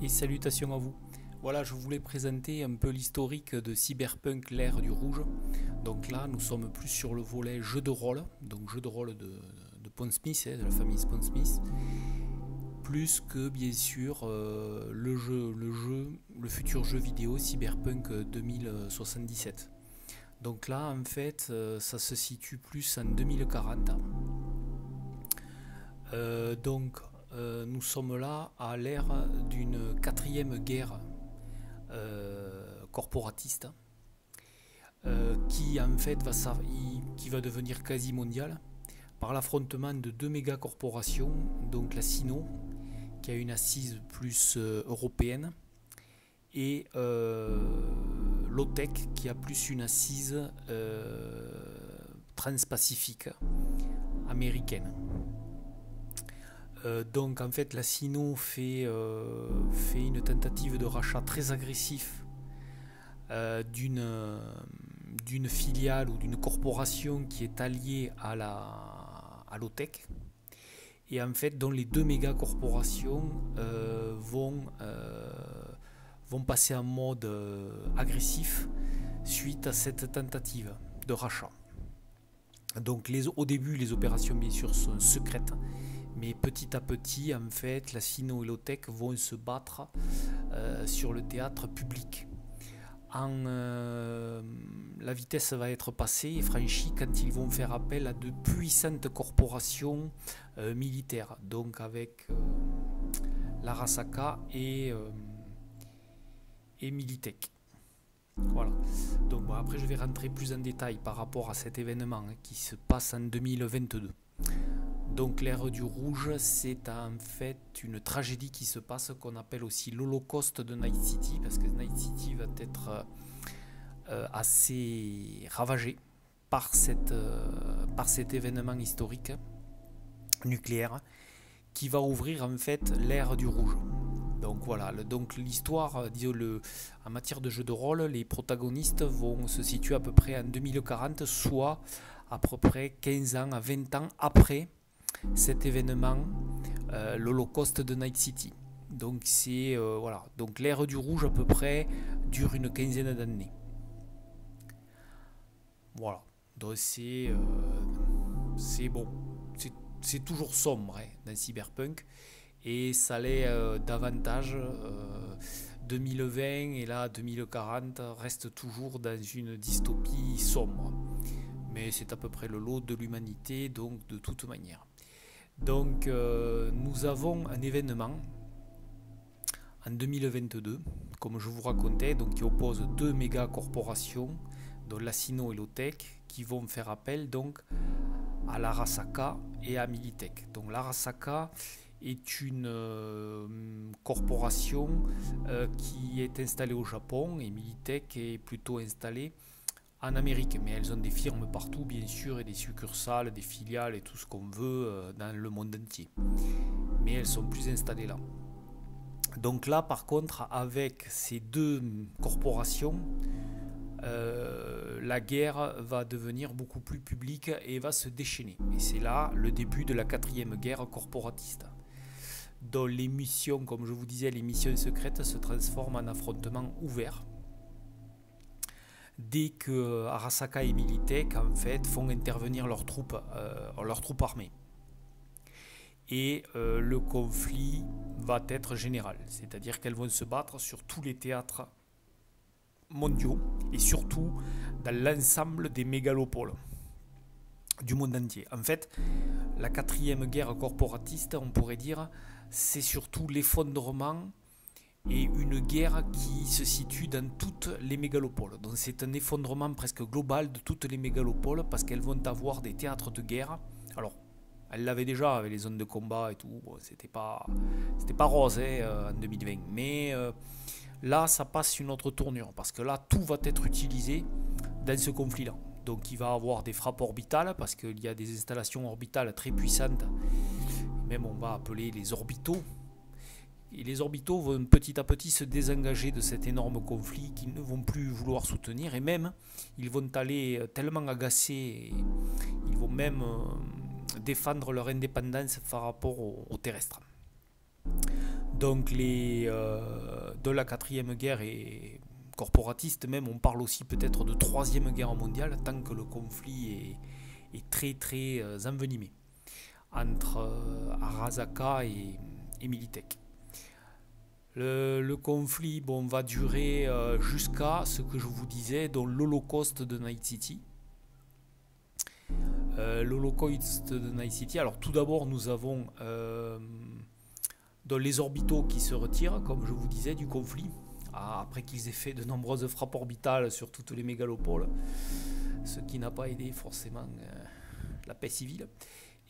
et salutations à vous. Voilà, je voulais présenter un peu l'historique de Cyberpunk, l'ère du rouge. Donc là, nous sommes plus sur le volet jeu de rôle, donc jeu de rôle de Pondsmith, de la famille Pondsmith, plus que bien sûr le futur jeu vidéo Cyberpunk 2077. Donc là, en fait, ça se situe plus en 2040. Nous sommes là à l'ère d'une quatrième guerre corporatiste qui en fait qui va devenir quasi mondiale par l'affrontement de deux méga corporations, donc la Sino qui a une assise plus européenne et l'OTEC qui a plus une assise transpacifique américaine. Donc en fait la Sino fait une tentative de rachat très agressif d'une filiale ou d'une corporation qui est alliée à l'OTEC, et en fait dont les deux méga corporations vont passer en mode agressif suite à cette tentative de rachat. Donc au début les opérations bien sûr sont secrètes, mais petit à petit, en fait, la Sino et l'OTEC vont se battre sur le théâtre public. La vitesse va être passée et franchie quand ils vont faire appel à de puissantes corporations militaires, donc avec l'Arasaka et Militech. Voilà. Donc bon, après je vais rentrer plus en détail par rapport à cet événement qui se passe en 2022. Donc l'ère du rouge, c'est en fait une tragédie qui se passe, qu'on appelle aussi l'Holocauste de Night City, parce que Night City va être assez ravagé par cet événement historique nucléaire qui va ouvrir en fait l'ère du rouge. Donc voilà, donc l'histoire, en matière de jeu de rôle, les protagonistes vont se situer à peu près en 2040, soit à peu près 15 ans à 20 ans après cet événement, l'Holocauste de Night City. Donc c'est voilà, donc l'ère du rouge à peu près dure une quinzaine d'années. Voilà, donc c'est bon, c'est toujours sombre dans Cyberpunk, et ça l'est davantage. 2020 et là 2040 reste toujours dans une dystopie sombre, mais c'est à peu près le lot de l'humanité, donc de toute manière. Donc nous avons un événement en 2022, comme je vous racontais, donc qui oppose deux méga corporations, dont la Sino et l'OTEC, qui vont faire appel donc à l'Arasaka et à Militech. Donc l'Arasaka est une corporation qui est installée au Japon, et Militech est plutôt installée en Amérique, mais elles ont des firmes partout bien sûr, et des succursales, des filiales et tout ce qu'on veut dans le monde entier, mais elles sont plus installées là. Donc là par contre, avec ces deux corporations, la guerre va devenir beaucoup plus publique et va se déchaîner, et c'est là le début de la quatrième guerre corporatiste, dont les missions, comme je vous disais, les missions secrètes se transforment en affrontements ouverts dès que Arasaka et Militech en fait font intervenir leurs troupes armées. Et le conflit va être général, c'est-à-dire qu'elles vont se battre sur tous les théâtres mondiaux et surtout dans l'ensemble des mégalopoles du monde entier. En fait, la quatrième guerre corporatiste, on pourrait dire, c'est surtout l'effondrement et une guerre qui se situe dans toutes les mégalopoles. Donc c'est un effondrement presque global de toutes les mégalopoles, parce qu'elles vont avoir des théâtres de guerre. Alors, elles l'avaient déjà avec les zones de combat et tout, bon, c'était pas rose en 2020, mais là ça passe une autre tournure, parce que là tout va être utilisé dans ce conflit-là. Donc il va y avoir des frappes orbitales, parce qu'il y a des installations orbitales très puissantes, même on va appeler les orbitaux. Et les orbitaux vont petit à petit se désengager de cet énorme conflit qu'ils ne vont plus vouloir soutenir, et même ils vont aller tellement agacés, ils vont même défendre leur indépendance par rapport aux terrestres. Donc de la quatrième guerre et corporatiste même, on parle aussi peut-être de troisième guerre mondiale, tant que le conflit est très très envenimé entre Arasaka et Militech. Le conflit va durer jusqu'à ce que je vous disais, dans l'Holocauste de Night City. L'Holocauste de Night City, alors tout d'abord nous avons les orbitaux qui se retirent, comme je vous disais, du conflit, après qu'ils aient fait de nombreuses frappes orbitales sur toutes les mégalopoles, ce qui n'a pas aidé forcément la paix civile.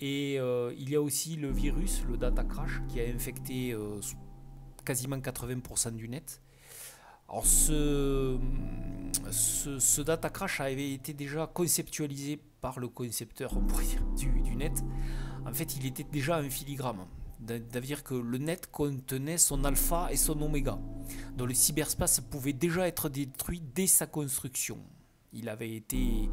Et il y a aussi le virus, le data crash, qui a infecté quasiment 80% du net. Alors ce data crash avait été déjà conceptualisé par le concepteur, on pourrait dire, du net. En fait, il était déjà en filigrane. C'est-à-dire que le net contenait son alpha et son oméga. Donc le cyberspace pouvait déjà être détruit dès sa construction. Il avait été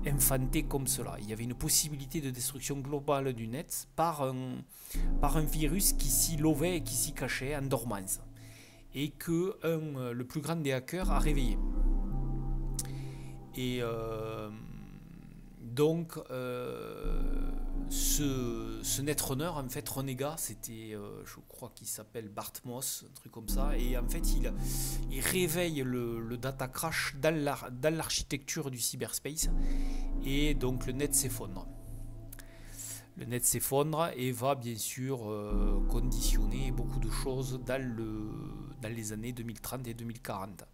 infanté comme cela. Il y avait une possibilité de destruction globale du net par un virus qui s'y lovait et qui s'y cachait en dormance. Et que le plus grand des hackers a réveillé. Et donc ce netrunner, en fait, renégat, c'était, je crois qu'il s'appelle Bart Moss, un truc comme ça, et en fait il réveille le data crash dans l'architecture du cyberspace, et donc le net s'effondre. Le net s'effondre et va bien sûr conditionner beaucoup de choses dans les années 2030 et 2040.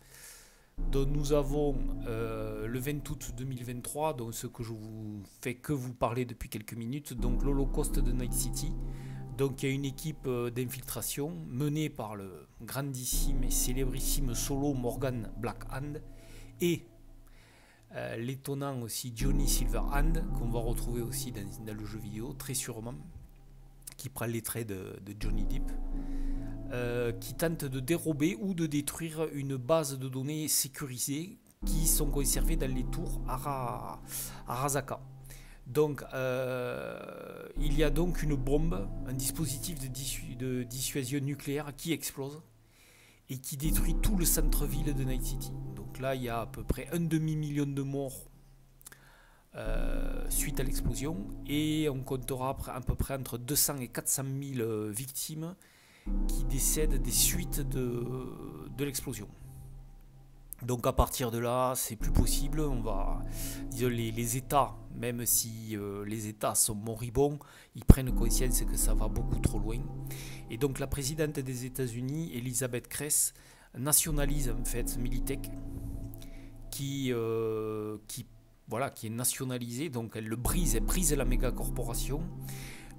Donc nous avons le 20 août 2023, donc ce que je vous fais que vous parler depuis quelques minutes, donc l'Holocauste de Night City. Donc il y a une équipe d'infiltration menée par le grandissime et célébrissime solo Morgan Blackhand et l'étonnant aussi Johnny Silverhand, qu'on va retrouver aussi dans le jeu vidéo très sûrement, qui prend les traits de Johnny Depp. Qui tentent de dérober ou de détruire une base de données sécurisée qui sont conservées dans les tours Arasaka. Donc il y a donc une bombe, un dispositif de dissuasion nucléaire qui explose et qui détruit tout le centre-ville de Night City. Donc là il y a à peu près 1,5 million de morts suite à l'explosion, et on comptera à peu près entre 200 et 400 000 victimes qui décèdent des suites de l'explosion. Donc à partir de là, c'est plus possible. On va, disons, les États, même si les États sont moribonds, ils prennent conscience que ça va beaucoup trop loin. Et donc la présidente des États-Unis, Elizabeth Kress, nationalise en fait Militech, qui est nationalisée. Donc elle brise la méga corporation.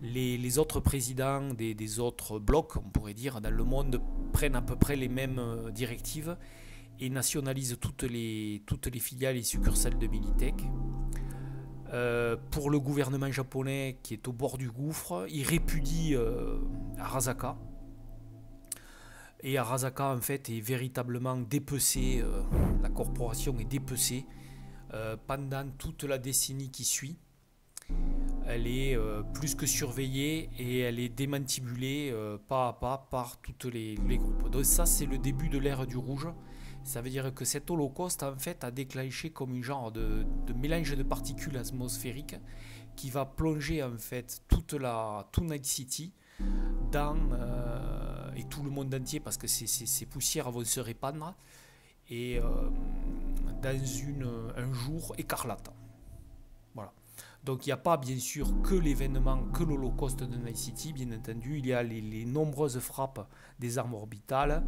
Les autres présidents des autres blocs, on pourrait dire, dans le monde prennent à peu près les mêmes directives et nationalisent toutes les filiales et succursales de Militech. Pour le gouvernement japonais qui est au bord du gouffre, il répudie Arasaka. Et Arasaka en fait est véritablement dépecée, la corporation est dépecée pendant toute la décennie qui suit. Elle est plus que surveillée et elle est démantibulée pas à pas par tous les groupes. Donc ça, c'est le début de l'ère du rouge. Ça veut dire que cet holocauste en fait a déclenché comme un genre de mélange de particules atmosphériques qui va plonger en fait tout Night City et tout le monde entier, parce que ces poussières vont se répandre et dans un jour écarlate. Voilà. Donc il n'y a pas bien sûr que l'événement, que l'Holocauste de Night City, bien entendu, il y a les nombreuses frappes des armes orbitales,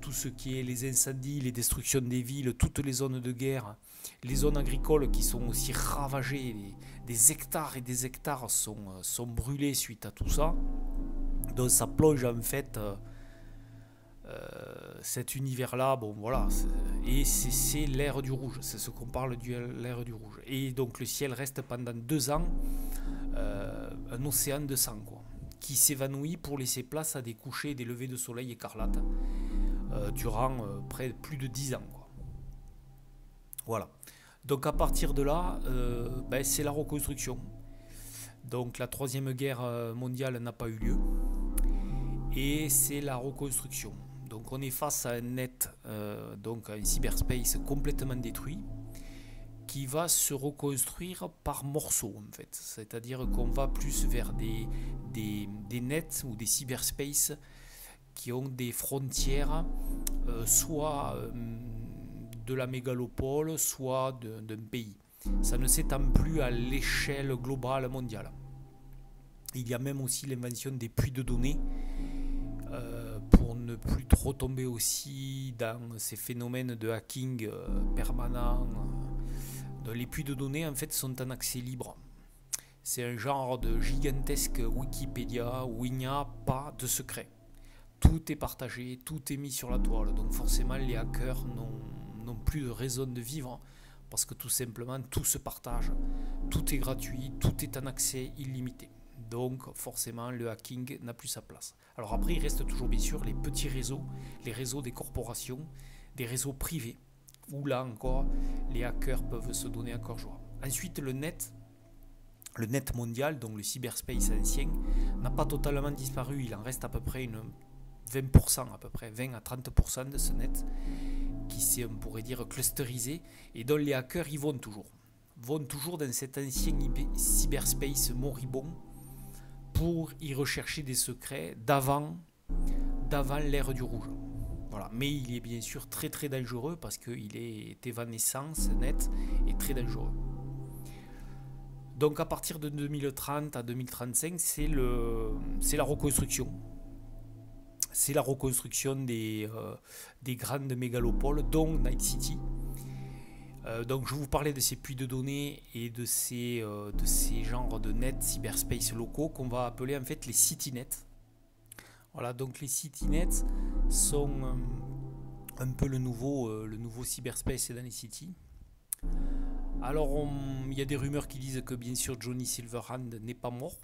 tout ce qui est les incendies, les destructions des villes, toutes les zones de guerre, les zones agricoles qui sont aussi ravagées, des hectares et des hectares sont brûlés suite à tout ça. Donc ça plonge en fait cet univers-là, bon voilà, et c'est l'ère du rouge, c'est ce qu'on parle de l'ère du rouge. Et donc le ciel reste pendant 2 ans un océan de sang, quoi, qui s'évanouit pour laisser place à des couchers et des levées de soleil écarlates durant plus de 10 ans, quoi. Voilà. Donc à partir de là, c'est la reconstruction. Donc la troisième guerre mondiale n'a pas eu lieu. et c'est la reconstruction. Donc on est face à un net, donc à un cyberspace complètement détruit, qui va se reconstruire par morceaux en fait. C'est-à-dire qu'on va plus vers des nets ou des cyberspaces qui ont des frontières soit de la mégalopole, soit d'un pays. Ça ne s'étend plus à l'échelle globale mondiale. Il y a même aussi l'invention des puits de données pour ne plus trop tomber aussi dans ces phénomènes de hacking permanent. Les puits de données en fait sont en accès libre. C'est un genre de gigantesque Wikipédia où il n'y a pas de secret. Tout est partagé, tout est mis sur la toile. Donc forcément les hackers n'ont plus de raison de vivre parce que tout simplement tout se partage, tout est gratuit, tout est en accès illimité. Donc forcément le hacking n'a plus sa place. Alors après il reste toujours bien sûr les petits réseaux, les réseaux des corporations, des réseaux privés, où là encore les hackers peuvent se donner encore joie. Ensuite le net mondial, donc le cyberspace ancien, n'a pas totalement disparu, il en reste à peu près 20%, à peu près 20 à 30% de ce net qui s'est, on pourrait dire, clusterisé et dont les hackers y vont toujours dans cet ancien cyberspace moribond pour y rechercher des secrets d'avant l'ère du rouge. Voilà. Mais il est bien sûr très très dangereux parce qu'il est évanescent, ce net est très dangereux. Donc à partir de 2030 à 2035, c'est la reconstruction. C'est la reconstruction des grandes mégalopoles, dont Night City. Donc je vous parlais de ces puits de données et de ces genres de nets cyberspace locaux qu'on va appeler en fait les CityNets. Voilà, donc les CityNets sont un peu le nouveau cyberspace dans les cities. Alors il y a des rumeurs qui disent que bien sûr Johnny Silverhand n'est pas mort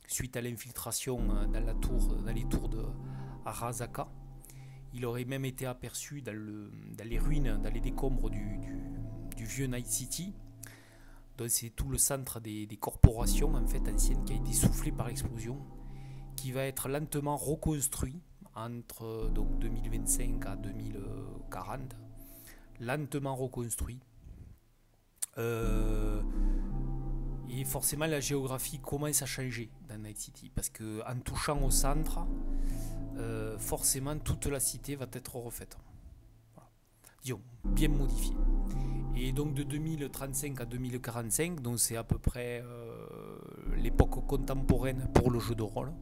suite à l'infiltration dans les tours de Arasaka. Il aurait même été aperçu dans les ruines, dans les décombres du vieux Night City. Donc c'est tout le centre des corporations en fait anciennes qui a été soufflé par l'explosion, qui va être lentement reconstruit entre donc 2025 à 2040, lentement reconstruit. Et forcément la géographie commence à changer dans Night City parce que en touchant au centre, forcément toute la cité va être refaite. Voilà. Disons, bien modifiée. Et donc de 2035 à 2045, donc c'est à peu près l'époque contemporaine pour le jeu de rôle.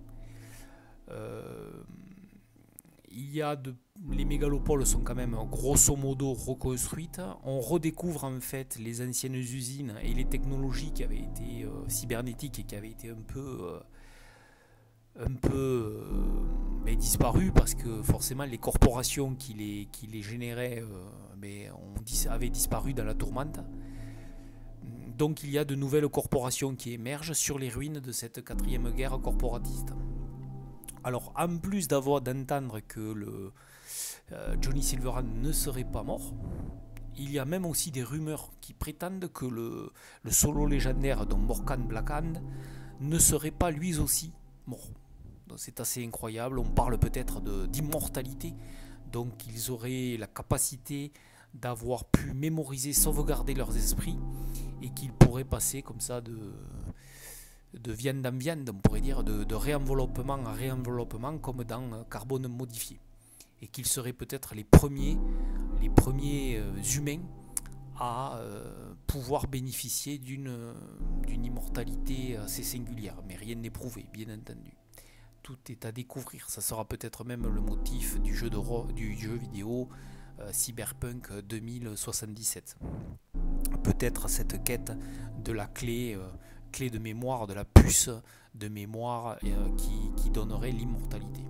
Les mégalopoles sont quand même grosso modo reconstruites. On redécouvre en fait les anciennes usines et les technologies qui avaient été cybernétiques et qui avaient été un peu disparues parce que forcément les corporations qui les généraient avaient disparu dans la tourmente. Donc il y a de nouvelles corporations qui émergent sur les ruines de cette quatrième guerre corporatiste. Alors en plus d'entendre que Johnny Silverhand ne serait pas mort, il y a même aussi des rumeurs qui prétendent que le solo légendaire dont Morkan Blackhand ne serait pas lui aussi mort. Donc c'est assez incroyable, on parle peut-être d'immortalité, donc ils auraient la capacité d'avoir pu mémoriser, sauvegarder leurs esprits et qu'ils pourraient passer comme ça de viande en viande, on pourrait dire, de réenveloppement à réenveloppement comme dans Carbone modifié. Et qu'ils seraient peut-être les premiers humains à pouvoir bénéficier d'une immortalité assez singulière. Mais rien n'est prouvé, bien entendu. Tout est à découvrir. Ça sera peut-être même le motif du jeu vidéo Cyberpunk 2077. Peut-être cette quête de la clé de mémoire, de la puce de mémoire qui donnerait l'immortalité.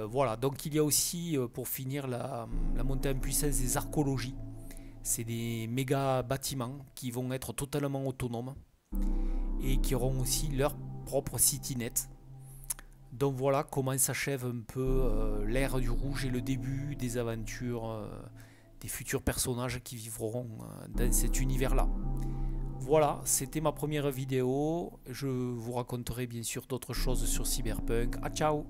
Voilà, donc il y a aussi pour finir la montée en puissance des archéologies. C'est des méga bâtiments qui vont être totalement autonomes et qui auront aussi leur propre CityNet. Donc voilà comment s'achève un peu l'ère du rouge et le début des aventures des futurs personnages qui vivront dans cet univers-là. Voilà, c'était ma première vidéo. Je vous raconterai bien sûr d'autres choses sur Cyberpunk. Ah, ciao!